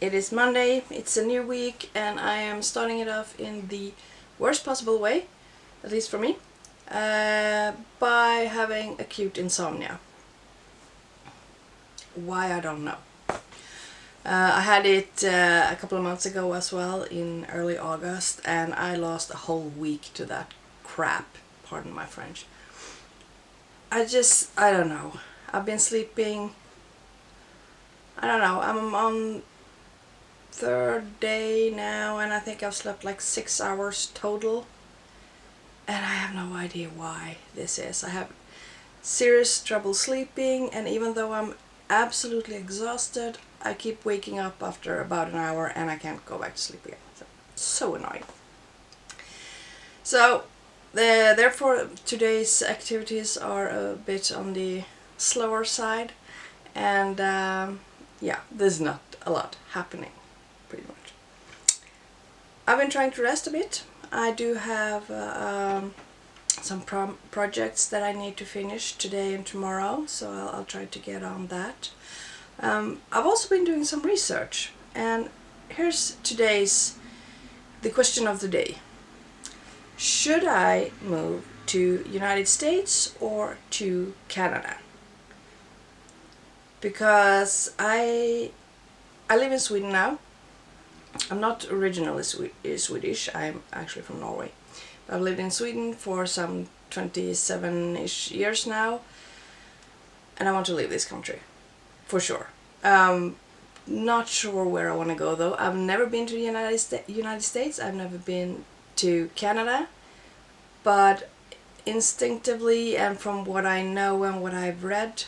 It is Monday, it's a new week, and I am starting it off in the worst possible way, at least for me, by having acute insomnia. Why, I don't know. I had it a couple of months ago as well, in early August, and I lost a whole week to that crap, pardon my French. I don't know. I've been sleeping, I don't know, I'm on third day now, and I think I've slept like 6 hours total, and I have no idea why this is. I have serious trouble sleeping, and even though I'm absolutely exhausted, I keep waking up after about an hour and I can't go back to sleep again. So annoying. So therefore today's activities are a bit on the slower side, and yeah, there's not a lot happening, pretty much. I've been trying to rest a bit. I do have some projects that I need to finish today and tomorrow, so I'll try to get on that. I've also been doing some research, and here's the question of the day. Should I move to United States or to Canada? Because I live in Sweden now. I'm not originally Swedish, I'm actually from Norway. I've lived in Sweden for some 27-ish years now, and I want to leave this country, for sure. Not sure where I want to go though. I've never been to the United States, I've never been to Canada, but instinctively and from what I know and what I've read,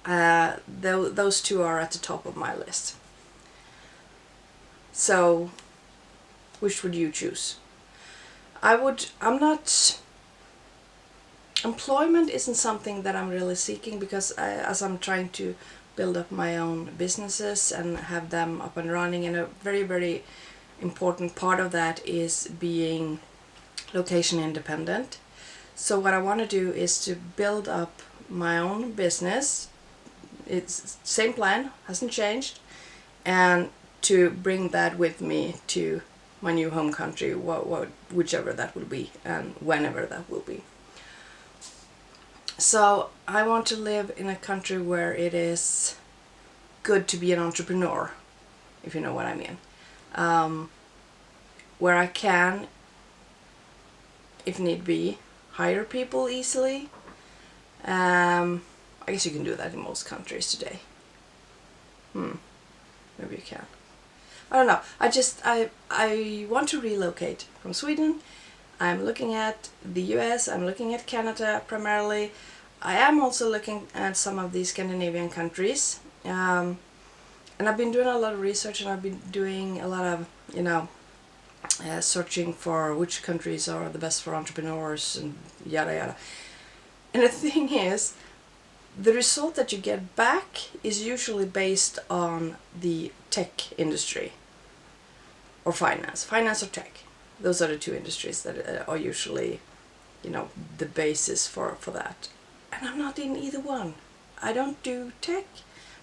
those two are at the top of my list. So, which would you choose? Employment isn't something that I'm really seeking, because as I'm trying to build up my own businesses and have them up and running, and a very, very important part of that is being location independent. So what I want to do is to build up my own business. It's same plan, hasn't changed, and to bring that with me to my new home country, whichever that will be and whenever that will be. So I want to live in a country where it is good to be an entrepreneur, if you know what I mean. Where I can, if need be, hire people easily. I guess you can do that in most countries today. Maybe you can. I don't know. I want to relocate from Sweden. I'm looking at the US, I'm looking at Canada primarily. I am also looking at some of these Scandinavian countries. And I've been doing a lot of research, and I've been doing a lot of, searching for which countries are the best for entrepreneurs and yada yada. And the thing is, the result that you get back is usually based on the tech industry or finance or tech. Those are the two industries that are usually, the basis for that. And I'm not in either one. I don't do tech.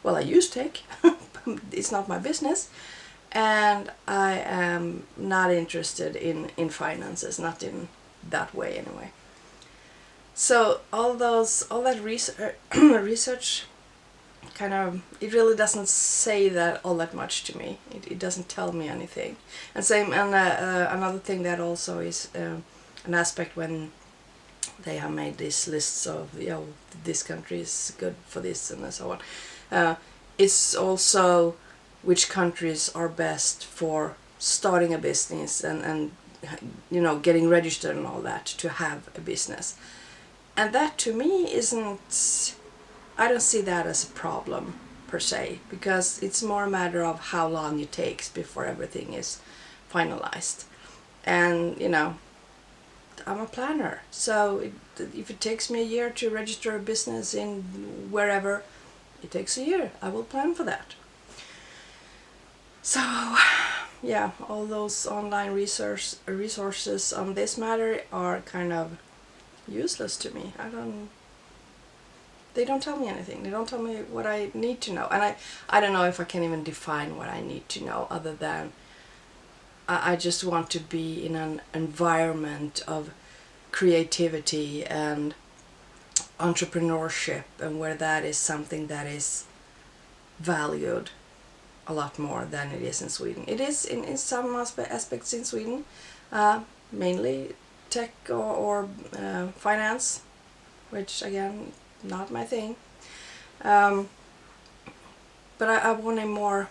Well, I use tech, but it's not my business. And I am not interested in finances, not in that way anyway. So all that research kind of, it really doesn't say that all that much to me. It doesn't tell me anything. And another thing that also is an aspect when they have made these lists of, this country is good for this and so on. It's also which countries are best for starting a business and getting registered and all that to have a business. And that to me I don't see that as a problem per se, because it's more a matter of how long it takes before everything is finalized. And I'm a planner, so if it takes me a year to register a business in wherever, it takes a year. I will plan for that. So yeah, all those online resources on this matter are kind of useless to me. They don't tell me anything. They don't tell me what I need to know. And I don't know if I can even define what I need to know, other than I just want to be in an environment of creativity and entrepreneurship, and where that is something that is valued a lot more than it is in Sweden. It is in some aspects in Sweden, mainly tech or finance, which again, not my thing. But I want a more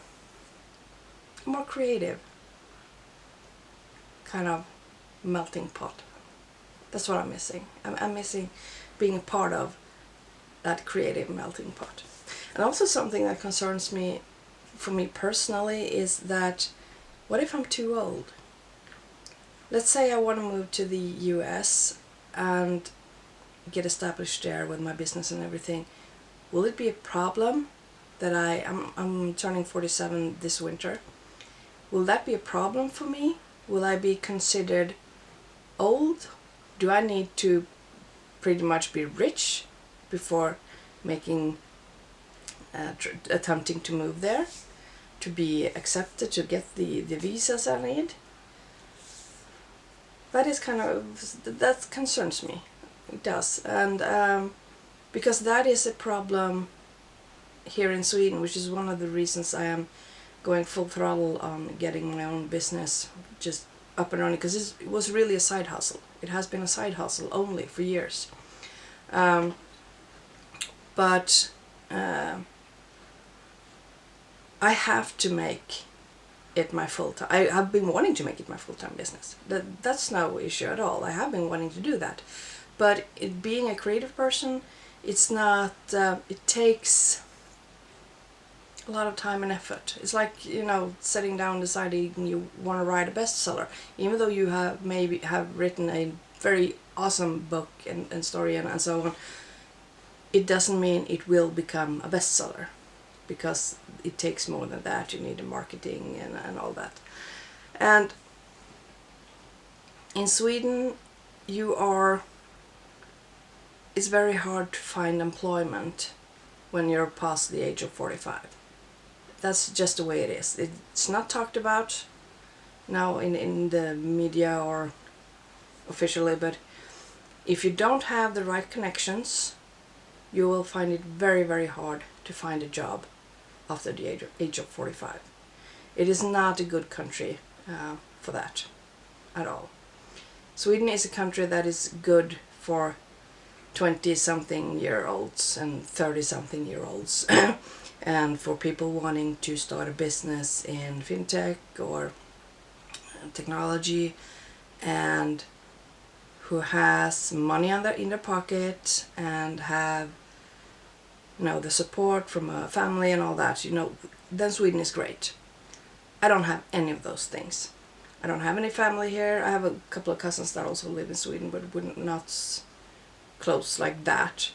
creative kind of melting pot. That's what I'm missing. I'm missing being a part of that creative melting pot. And also something that concerns me, for me personally, is that what if I'm too old? Let's say I want to move to the US and get established there with my business and everything. Will it be a problem that I'm turning 47 this winter? Will that be a problem for me? Will I be considered old? Do I need to pretty much be rich before making attempting to move there, to be accepted, to get the visas I need? That is that concerns me. It does. And because that is a problem here in Sweden, which is one of the reasons I am going full throttle on getting my own business just up and running, because it was really a side hustle. It has been a side hustle only for years. But I have to make it my full-time. I have been wanting to make it my full-time business. That's no issue at all. I have been wanting to do that. But being a creative person, it's not, it takes a lot of time and effort. It's like, sitting down deciding you want to write a bestseller. Even though you maybe have written a very awesome book and story and so on, it doesn't mean it will become a bestseller, because it takes more than that. You need the marketing and all that. And in Sweden, it's very hard to find employment when you're past the age of 45. That's just the way it is. It's not talked about now in the media or officially, but if you don't have the right connections, you will find it very, very hard to find a job after the age of 45. It is not a good country for that at all. Sweden is a country that is good for 20-something-year-olds and 30-something-year-olds and for people wanting to start a business in fintech or technology, and who has money in their pocket and have the support from a family and all that, then Sweden is great. I don't have any of those things. I don't have any family here. I have a couple of cousins that also live in Sweden, but we're not close like that.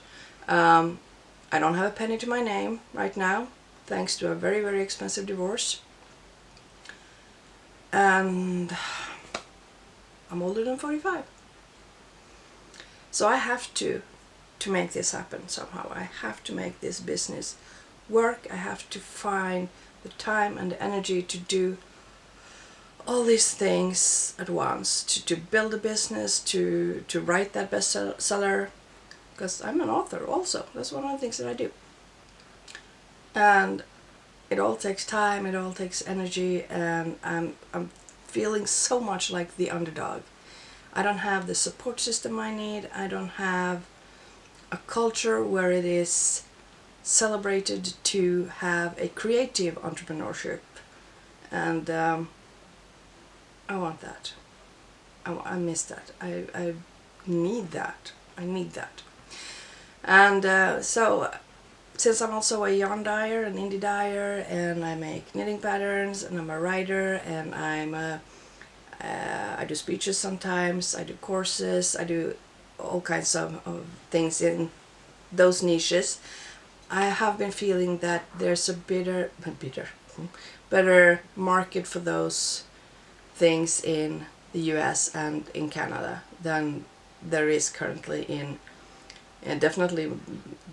I don't have a penny to my name right now, thanks to a very, very expensive divorce. And I'm older than 45. So I have to make this happen somehow. I have to make this business work. I have to find the time and the energy to do all these things at once, to build a business, to write that bestseller, because I'm an author also. That's one of the things that I do. And it all takes time, it all takes energy, and I'm feeling so much like the underdog. I don't have the support system I need. I don't have a culture where it is celebrated to have a creative entrepreneurship, and I want that. I miss that. I need that. I need that. And so, since I'm also a yarn dyer, an indie dyer, and I make knitting patterns, and I'm a writer, and I do speeches sometimes, I do courses, I do all kinds of things in those niches, I have been feeling that there's a better market for those things in the US and in Canada than there is currently in and definitely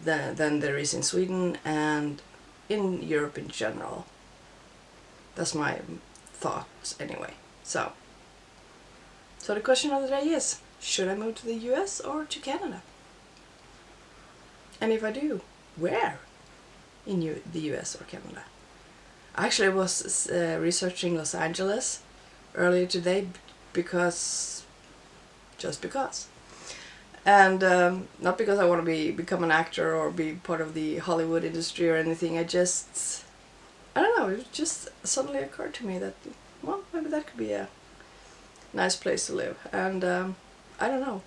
than there is in Sweden and in Europe in general. That's my thoughts anyway. So the question of the day is, should I move to the US or to Canada? And if I do, where in the US or Canada? I actually was researching Los Angeles earlier today just because. And not because I want to become an actor or be part of the Hollywood industry or anything. I don't know, it just suddenly occurred to me that, well, maybe that could be a nice place to live. And I don't know.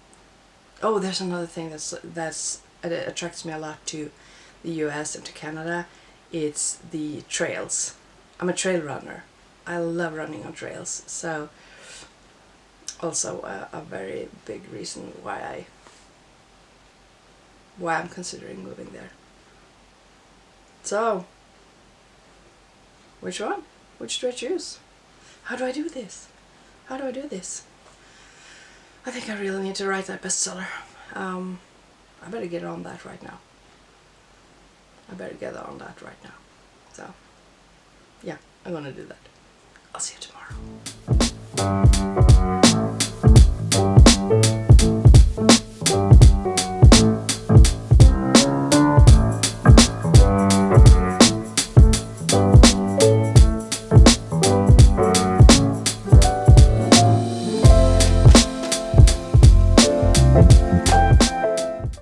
Oh, there's another thing that attracts me a lot to the US and to Canada. It's the trails. I'm a trail runner. I love running on trails. So also a very big reason why I'm considering moving there. So, which one? Which do I choose? How do I do this? How do I do this? I think I really need to write that bestseller. I better get on that right now. So, yeah, I'm gonna do that. I'll see you tomorrow.